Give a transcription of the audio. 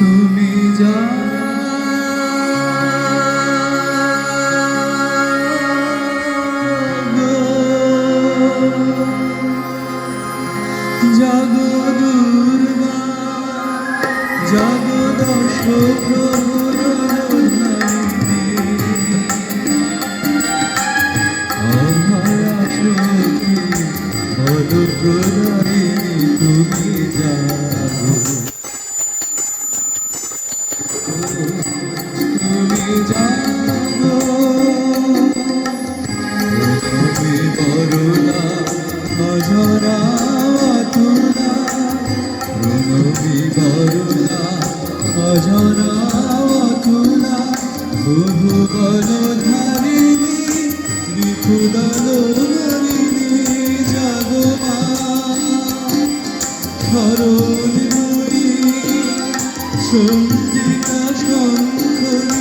তুমি যা জাগো দুর্গা জাগো দশ প্রহর ধারিণী অভয়া শক্তি বলপ্রদায়িনী তুমি জাগো তুমি জাগো তুমি করুণা অঝরা অতুলা প্রণবী করুণা অঝরা অতুলা বহুবল ধারিণী ত্রিপুদল ধারিণী জাগো মা স্মরণ সঙ্গীতা শঙ্কর